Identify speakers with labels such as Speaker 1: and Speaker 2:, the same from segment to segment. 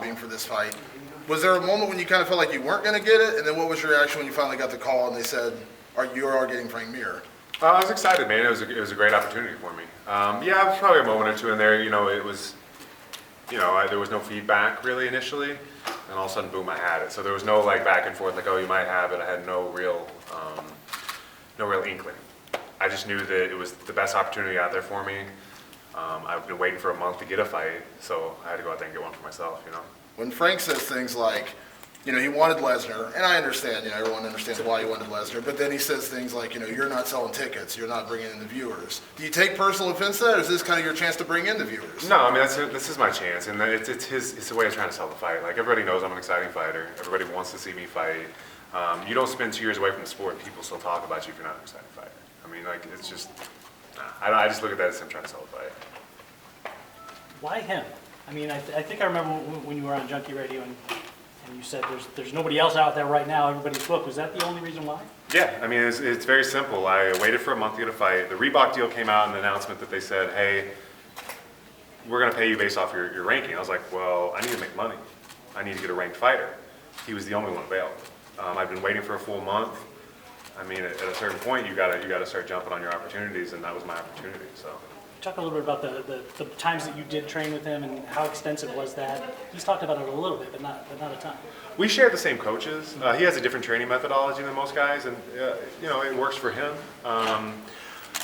Speaker 1: lobbying for this fight. Was there a moment when you kind of felt like you weren't going to get it? And then what was your reaction when you finally got the call and they said, you are getting Frank Mir?
Speaker 2: I was excited, man. It was a great opportunity for me. Yeah, it was probably a moment or two in there. It was, there was no feedback really initially, and all of a sudden, boom, I had it. So there was no like back and forth, like, oh, you might have it. I had no real inkling. I just knew that it was the best opportunity out there for me. I've been waiting for a month to get a fight, so I had to go out there and get one for myself.
Speaker 1: When Frank says things like, he wanted Lesnar, and I understand, everyone understands why he wanted Lesnar, but then he says things like, you're not selling tickets, you're not bringing in the viewers. Do you take personal offense to that, or is this kind of your chance to bring in the viewers?
Speaker 2: No, I mean, this is my chance, and it's a way of trying to sell the fight. Like, everybody knows I'm an exciting fighter. Everybody wants to see me fight. You don't spend 2 years away from the sport, people still talk about you if you're not an exciting fighter. I mean, like, it's just, I just look at that as him trying to sell the fight.
Speaker 3: Why him? I mean, I think I remember when you were on Junkie Radio and you said there's nobody else out there right now, everybody's booked. Was that the only reason why?
Speaker 2: Yeah, I mean, it's very simple. I waited for a month to get a fight. The Reebok deal came out in the announcement that they said, hey, we're going to pay you based off your ranking. I was like, well, I need to make money. I need to get a ranked fighter. He was the only one available. I've been waiting for a full month. I mean, at a certain point, you gotta start jumping on your opportunities, and that was my opportunity. So.
Speaker 3: Talk a little bit about the times that you did train with him and how extensive was that? He's talked about it a little bit, but not a ton.
Speaker 2: We share the same coaches. He has a different training methodology than most guys, and it works for him.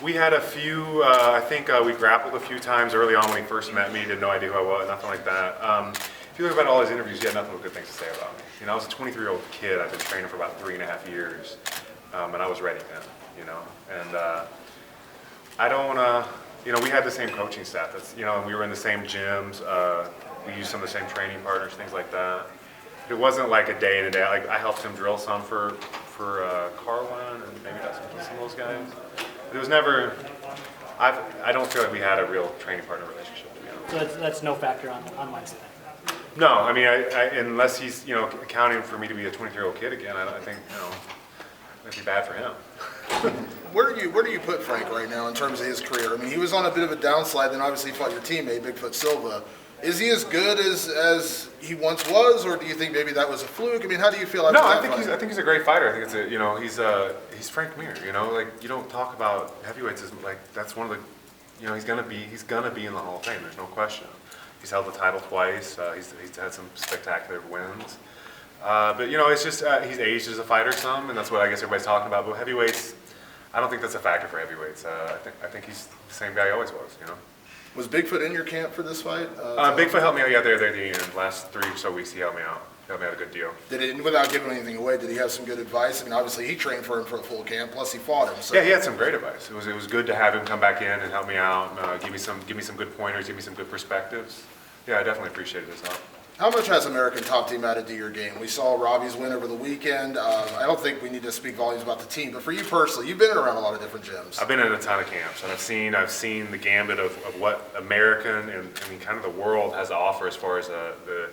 Speaker 2: We had a few. I think we grappled a few times early on when he first met me. He had no idea who I was, nothing like that. If you look about all his interviews, he had nothing but good things to say about me. I was a 23-year-old kid. I've been training for about 3.5 years, and I was ready then. And I don't. We had the same coaching staff. That's, and we were in the same gyms. We used some of the same training partners, things like that. It wasn't like a day in and day. Like I helped him drill some for Carlin and maybe some of those guys. It was never. I don't feel like we had a real training partner relationship.
Speaker 3: So that's no factor on my side.
Speaker 2: No, I mean, unless he's accounting for me to be a 23-year-old kid again, I think it'd be bad for him.
Speaker 1: Where do you put Frank right now in terms of his career? I mean, he was on a bit of a downslide, then obviously he fought your teammate, Bigfoot Silva. Is he as good as he once was, or do you think maybe that was a fluke? I mean, how do you feel after that fight?
Speaker 2: I think he's a great fighter. I think it's he's Frank Mir. Like you don't talk about heavyweights as like that's one of the, he's gonna be in the Hall of Fame. There's no question. He's held the title twice. He's had some spectacular wins. But it's just he's aged as a fighter some, and that's what I guess everybody's talking about. But heavyweights, I don't think that's a factor for heavyweights. I think he's the same guy he always was.
Speaker 1: Was Bigfoot in your camp for this fight?
Speaker 2: Bigfoot helped me out. Yeah, there at the end. Last 3 or so weeks, he helped me out. He helped me out a good deal.
Speaker 1: Without giving anything away, did he have some good advice? I mean, obviously he trained for him for a full camp. Plus he fought him. So.
Speaker 2: Yeah, he had some great advice. It was good to have him come back in and help me out, give me some good pointers, give me some good perspectives. Yeah, I definitely appreciated his help.
Speaker 1: How much has American Top Team added to your game? We saw Robbie's win over the weekend. I don't think we need to speak volumes about the team, but for you personally, you've been around a lot of different gyms.
Speaker 2: I've been in a ton of camps, and I've seen the gambit of what American and kind of the world has to offer as far as the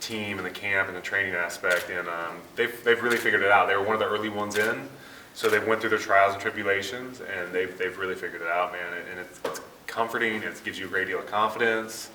Speaker 2: team and the camp and the training aspect. And they've really figured it out. They were one of the early ones in, so they went through their trials and tribulations, and they've really figured it out, man. And it's comforting. It gives you a great deal of confidence.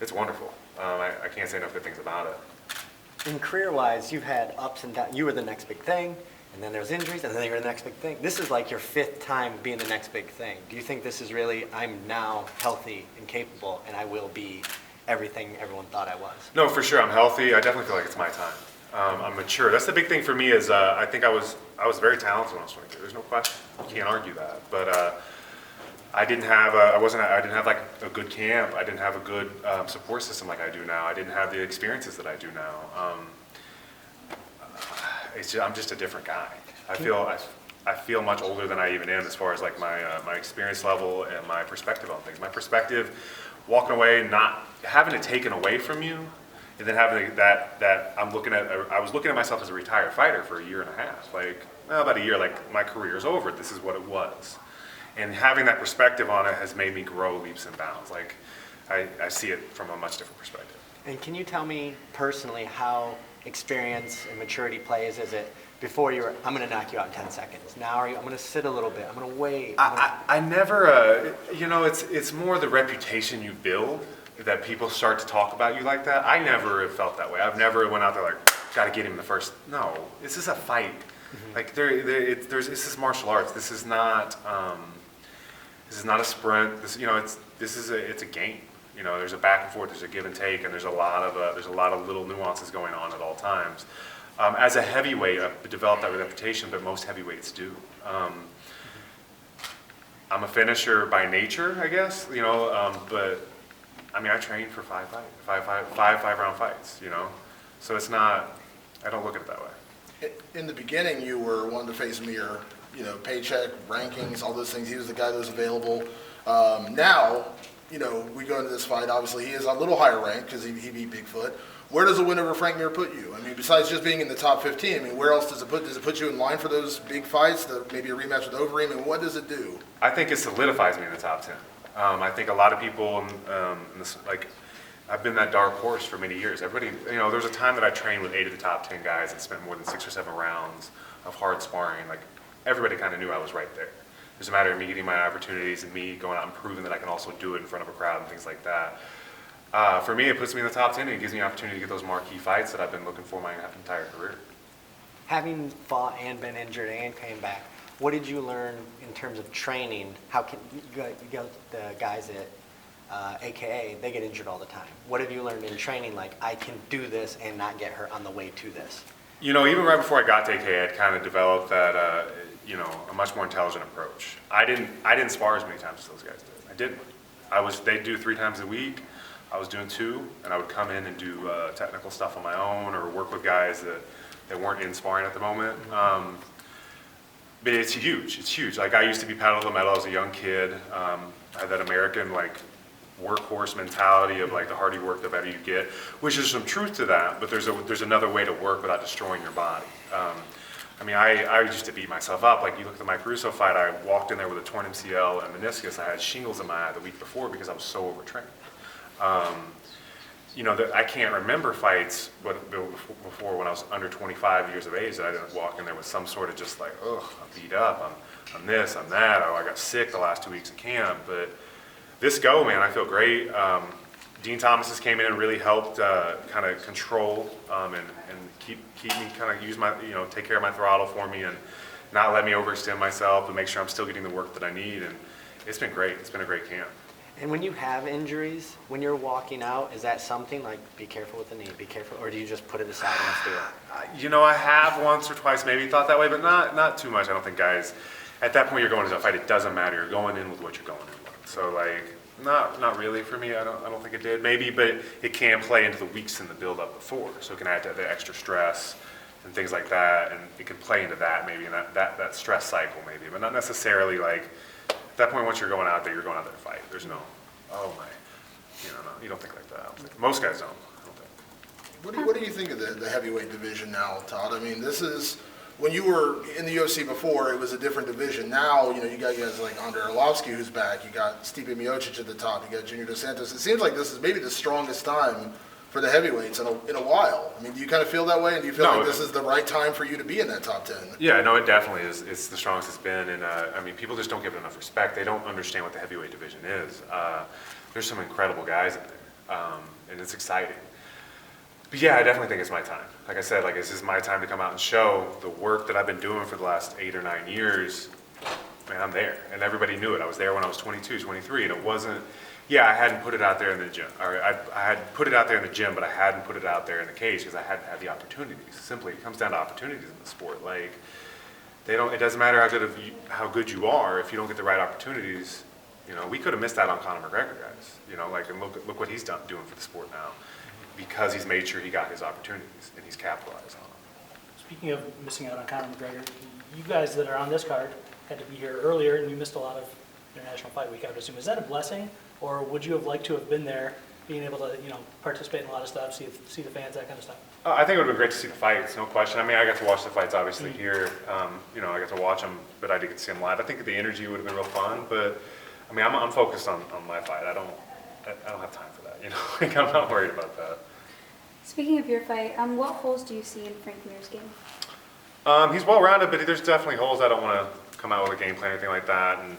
Speaker 2: It's wonderful. I can't say enough good things about it.
Speaker 4: In career-wise, you've had ups and downs. You were the next big thing, and then there's injuries, and then you're the next big thing. This is like your 5th time being the next big thing. Do you think this is really, I'm now healthy and capable, and I will be everything everyone thought I was?
Speaker 2: No, for sure. I'm healthy. I definitely feel like it's my time. I'm mature. That's the big thing for me is I think I was very talented when I was 23. There's no question. You can't argue that. But I didn't have like a good camp. I didn't have a good support system like I do now. I didn't have the experiences that I do now. I'm just a different guy. I feel much older than I even am as far as like my experience level and my perspective on things. My perspective, walking away, not having it taken away from you, and then having that I was looking at myself as a retired fighter for 1.5 years. Like about a year, like my career's over. This is what it was. And having that perspective on it has made me grow leaps and bounds. Like, I see it from a much different perspective.
Speaker 4: And can you tell me personally how experience and maturity plays? Is it before you were, I'm going to knock you out in 10 seconds. Now I'm going to sit a little bit. I'm going to wait.
Speaker 2: I never, it's more the reputation you build that people start to talk about you like that. I never have felt that way. I've never went out there like, got to get him in the first. No, this is a fight. Like this is martial arts. This is not a sprint. It's a game. You know, there's a back and forth. There's a give and take, and there's a lot of little nuances going on at all times. As a heavyweight, I've developed that reputation, but most heavyweights do. I'm a finisher by nature, I guess. You know, but I mean, I trained for five round fights. You know, so it's not. I don't look at it that way.
Speaker 1: In the beginning, you were wanting to face Mir, you know, paycheck, rankings, all those things. He was the guy that was available. Now, you know, we go into this fight. Obviously, he is a little higher ranked because he beat Bigfoot. Where does a win over Frank Mir put you? I mean, besides just being in the top 15, I mean, where else does it put? Does it put you in line for those big fights? Maybe a rematch with Overeem? I mean, what does it do?
Speaker 2: I think it solidifies me in the top 10. I think a lot of people, I've been that dark horse for many years. Everybody, you know, there was a time that I trained with 8 of the top 10 guys and spent more than 6 or 7 rounds of hard sparring. Like, everybody kind of knew I was right there. It was a matter of me getting my opportunities and me going out and proving that I can also do it in front of a crowd and things like that. For me, it puts me in the top 10 and it gives me an opportunity to get those marquee fights that I've been looking for my entire career.
Speaker 4: Having fought and been injured and came back, what did you learn in terms of training? How can you got the guys at AKA, they get injured all the time. What have you learned in training, like, I can do this and not get hurt on the way to this?
Speaker 2: You know, even right before I got to AKA, I'd kind of developed that, you know, a much more intelligent approach. I didn't spar as many times as those guys did. I didn't. They'd do 3 times a week. I was doing 2, and I would come in and do technical stuff on my own or work with guys that weren't in sparring at the moment. But it's huge. It's huge. Like, I used to be pedal to the metal as a young kid. I had that American, like, workhorse mentality of, like, the harder you work, the better you get, which is some truth to that, but there's another way to work without destroying your body. I mean, I used to beat myself up. Like, you look at the Mike Russo fight, I walked in there with a torn MCL and meniscus. I had shingles in my eye the week before because I was so overtrained. You know, I can't remember fights before when I was under 25 years of age that I didn't walk in there with some sort of just like, ugh, I'm beat up, I'm this, I'm that, oh, I got sick the last 2 weeks of camp. But this go, man, I feel great. Dean Thomas's came in and really helped kind of control and keep me kind of use my, you know, take care of my throttle for me and not let me overextend myself and make sure I'm still getting the work that I need. And it's been great. It's been a great camp.
Speaker 4: And when you have injuries, when you're walking out, is that something like, be careful with the knee, be careful, or do you just put it aside and let's do it?
Speaker 2: You know, I have once or twice maybe thought that way, but not too much. I don't think guys, at that point you're going into a fight, it doesn't matter. You're going in with what you're going in with. So, like, not really for me. I don't think it did. Maybe, but it can play into the weeks in the build-up before. So it can add to the extra stress and things like that, and it can play into that maybe, in that stress cycle maybe, but not necessarily like, at that point once you're going out there, you're going out there to fight. There's no, oh my, you know, no, you don't think like that. I don't think. Most guys don't. I don't think.
Speaker 1: What do you think of the heavyweight division now, Todd? I mean, this is, when you were in the UFC before, it was a different division. Now, you know, you got guys like Andre Arlovski who's back. You got Stipe Miocic at the top. You got Junior Dos Santos. It seems like this is maybe the strongest time for the heavyweights in a while. I mean, do you kind of feel that way? And do you feel like this is the right time for you to be in that top 10?
Speaker 2: Yeah, no, it definitely is. It's the strongest it's been. And I mean, people just don't give it enough respect. They don't understand what the heavyweight division is. There's some incredible guys in there, and it's exciting. But yeah, I definitely think it's my time. Like I said, like, this is my time to come out and show the work that I've been doing for the last 8 or 9 years. Man, I'm there. And everybody knew it. I was there when I was 22, 23, and it wasn't, yeah, I hadn't put it out there in the gym. Or I had put it out there in the gym, but I hadn't put it out there in the cage because I hadn't had the opportunities. Simply, it comes down to opportunities in the sport. Like, it doesn't matter how good you are if you don't get the right opportunities. You know, we could have missed out on Conor McGregor, guys. You know, like, and look what he's doing for the sport now, because he's made sure he got his opportunities and he's capitalized on them.
Speaker 3: Speaking of missing out on Conor McGregor, you guys that are on this card had to be here earlier, and you missed a lot of International Fight Week, I would assume. Is that a blessing, or would you have liked to have been there, being able to, you know, participate in a lot of stuff, see the fans, that kind of stuff?
Speaker 2: I think it would have been great to see the fights, no question. I mean, I got to watch the fights obviously here. You know, I got to watch them, but I did get to see them live. I think the energy would have been real fun, but I mean, I'm focused on my fight. I don't have time for that. You know, like, I'm not worried about that.
Speaker 5: Speaking of your fight, what holes do you see in Frank Mir's game?
Speaker 2: He's well-rounded, but there's definitely holes. I don't want to come out with a game plan or anything like that and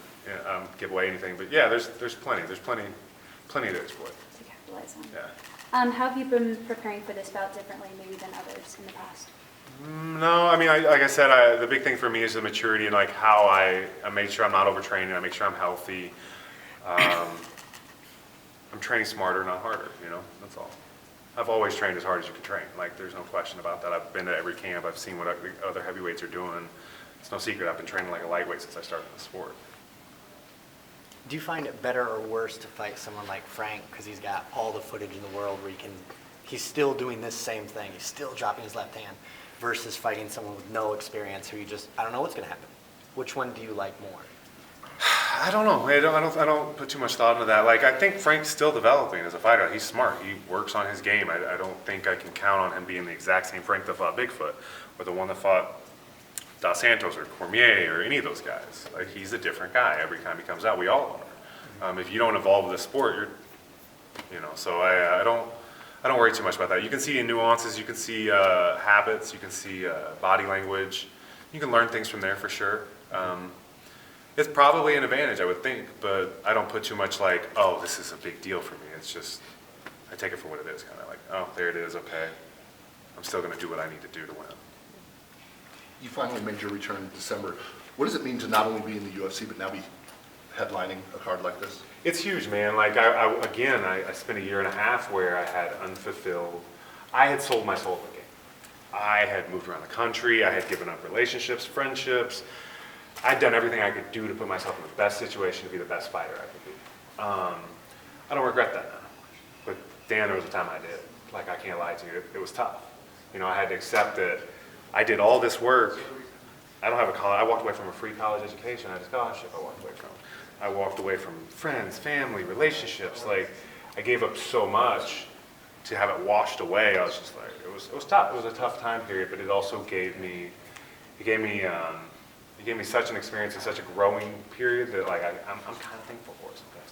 Speaker 2: give away anything. But yeah, there's plenty. There's plenty to exploit.
Speaker 5: Okay. capitalize on.
Speaker 2: Yeah.
Speaker 5: How have you been preparing for this bout differently maybe than others in the past?
Speaker 2: No, I mean, like I said, the big thing for me is the maturity and like how I make sure I'm not overtraining. I make sure I'm healthy. I'm training smarter, not harder. You know, that's all. I've always trained as hard as you can train. Like, there's no question about that. I've been to every camp. I've seen what other heavyweights are doing. It's no secret. I've been training like a lightweight since I started the sport.
Speaker 4: Do you find it better or worse to fight someone like Frank because he's got all the footage in the world where he's still doing this same thing, he's still dropping his left hand, versus fighting someone with no experience who I don't know what's going to happen? Which one do you like more?
Speaker 2: I don't know. I don't put too much thought into that. Like, I think Frank's still developing as a fighter. He's smart. He works on his game. I don't think I can count on him being the exact same Frank that fought Bigfoot, or the one that fought Dos Santos or Cormier or any of those guys. Like, he's a different guy every time he comes out. We all are. If you don't evolve with the sport, So I don't worry too much about that. You can see nuances. You can see habits. You can see body language. You can learn things from there for sure. It's probably an advantage, I would think, but I don't put too much like, oh, this is a big deal for me. It's just, I take it for what it is, kind of like, oh, there it is, okay. I'm still going to do what I need to do to win.
Speaker 6: You finally made your return in December. What does it mean to not only be in the UFC, but now be headlining a card like this?
Speaker 2: It's huge, man. Like, I spent a year and a half where I had unfulfilled, I had sold my soul to the game. I had moved around the country. I had given up relationships, friendships. I'd done everything I could do to put myself in the best situation to be the best fighter I could be. I don't regret that now. But damn, there was a time I did. Like, I can't lie to you, it was tough. I had to accept that I did all this work. I don't have a college, I walked away from a free college education. I had a scholarship I walked away from. I walked away from friends, family, relationships. Like, I gave up so much to have it washed away. I was just like, it was tough. It was a tough time period, but it also gave me such an experience and such a growing period that like I'm kind of thankful for it sometimes.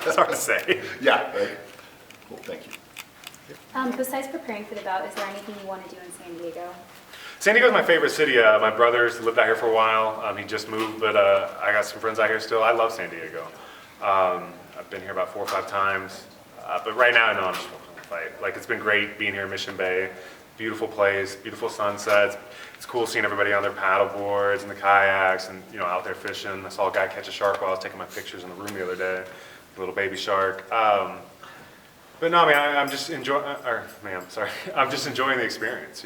Speaker 2: It's hard to say.
Speaker 6: Yeah, right. Cool, thank you.
Speaker 5: Besides preparing for the bout, is there anything you want to do in San Diego?
Speaker 2: San Diego's my favorite city. My brother's lived out here for a while. He just moved, but I got some friends out here still. I love San Diego. I've been here about 4 or 5 times, but right now, no, I'm just focused on the fight. Like, it's been great being here in Mission Bay. Beautiful place, beautiful sunsets. It's cool seeing everybody on their paddle boards and the kayaks and out there fishing. I saw a guy catch a shark while I was taking my pictures in the room the other day, a little baby shark. But no, I mean, I'm just enjoying the experience,